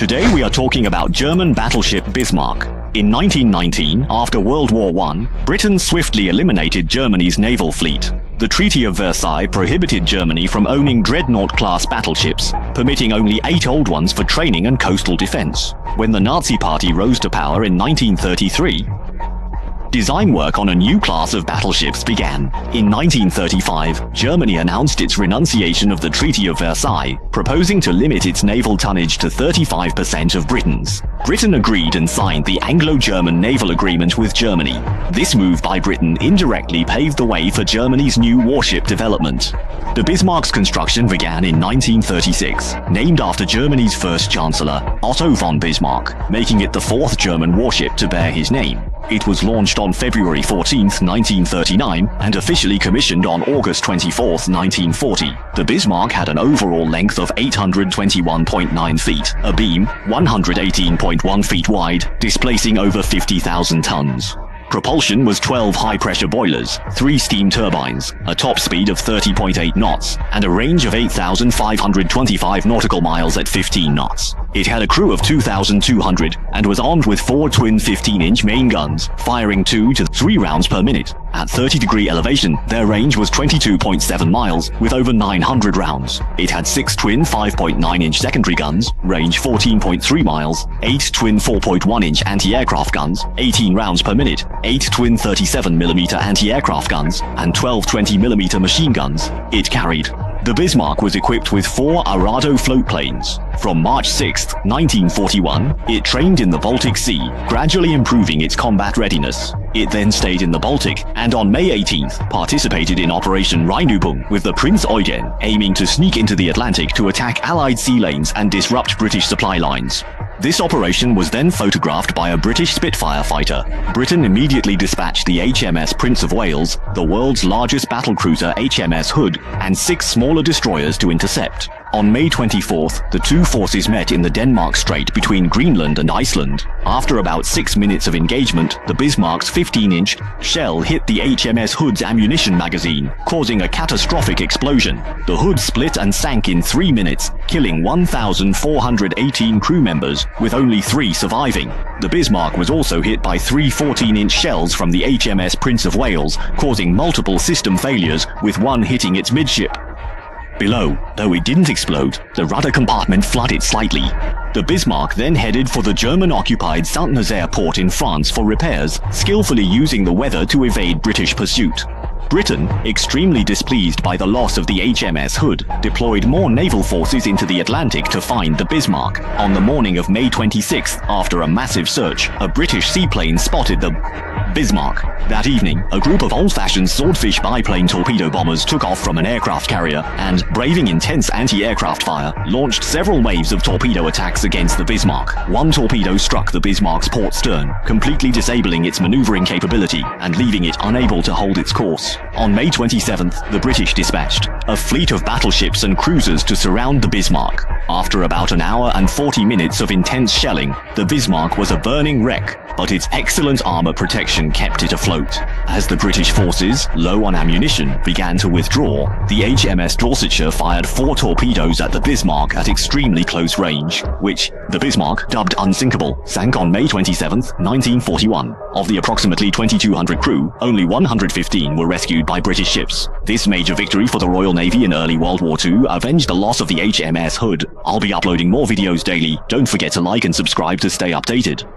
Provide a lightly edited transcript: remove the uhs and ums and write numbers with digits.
Today we are talking about German battleship Bismarck. In 1919, after World War I, Britain swiftly eliminated Germany's naval fleet. The Treaty of Versailles prohibited Germany from owning dreadnought-class battleships, permitting only 8 old ones for training and coastal defense. When the Nazi Party rose to power in 1933, design work on a new class of battleships began. In 1935, Germany announced its renunciation of the Treaty of Versailles, proposing to limit its naval tonnage to 35% of Britain's. Britain agreed and signed the Anglo-German Naval Agreement with Germany. This move by Britain indirectly paved the way for Germany's new warship development. The Bismarck's construction began in 1936, named after Germany's first Chancellor, Otto von Bismarck, making it the 4th German warship to bear his name. It was launched on February 14, 1939, and officially commissioned on August 24, 1940. The Bismarck had an overall length of 821.9 feet, a beam 118.1 feet wide, displacing over 50,000 tons. Propulsion was 12 high-pressure boilers, 3 steam turbines, a top speed of 30.8 knots, and a range of 8,525 nautical miles at 15 knots. It had a crew of 2,200 and was armed with 4 twin 15-inch main guns, firing 2 to 3 rounds per minute. At 30-degree elevation, their range was 22.7 miles, with over 900 rounds. It had 6 twin 5.9-inch secondary guns, range 14.3 miles, 8 twin 4.1-inch anti-aircraft guns, 18 rounds per minute, 8 twin 37mm anti-aircraft guns, and 12 20mm machine guns. It carried. The Bismarck was equipped with 4 Arado float planes. From March 6, 1941, it trained in the Baltic Sea, gradually improving its combat readiness. It then stayed in the Baltic, and on May 18th, participated in Operation Rheinübung with the Prinz Eugen, aiming to sneak into the Atlantic to attack Allied sea lanes and disrupt British supply lines. This operation was then photographed by a British Spitfire fighter. Britain immediately dispatched the HMS Prince of Wales, the world's largest battlecruiser HMS Hood, and 6 smaller destroyers to intercept. On May 24th, the two forces met in the Denmark Strait between Greenland and Iceland. After about 6 minutes of engagement, the Bismarck's 15-inch shell hit the HMS Hood's ammunition magazine, causing a catastrophic explosion. The Hood split and sank in 3 minutes, killing 1,418 crew members, with only 3 surviving. The Bismarck was also hit by 3 14-inch shells from the HMS Prince of Wales, causing multiple system failures, with one hitting its midship. Below, though it didn't explode, the rudder compartment flooded slightly. The Bismarck then headed for the German-occupied Saint-Nazaire port in France for repairs, skillfully using the weather to evade British pursuit. Britain, extremely displeased by the loss of the HMS Hood, deployed more naval forces into the Atlantic to find the Bismarck. On the morning of May 26th, after a massive search, a British seaplane spotted the Bismarck. That evening, a group of old-fashioned Swordfish biplane torpedo bombers took off from an aircraft carrier and, braving intense anti-aircraft fire, launched several waves of torpedo attacks against the Bismarck. One torpedo struck the Bismarck's port stern, completely disabling its maneuvering capability and leaving it unable to hold its course. On May 27th, the British dispatched a fleet of battleships and cruisers to surround the Bismarck. After about an hour and 40 minutes of intense shelling, the Bismarck was a burning wreck, but its excellent armor protection kept it afloat. As the British forces, low on ammunition, began to withdraw, the HMS Dorsetshire fired 4 torpedoes at the Bismarck at extremely close range, which the Bismarck, dubbed Unsinkable, sank on May 27, 1941. Of the approximately 2,200 crew, only 115 were rescued by British ships. This major victory for the Royal Navy in early World War II avenged the loss of the HMS Hood. I'll be uploading more videos daily. Don't forget to like and subscribe to stay updated.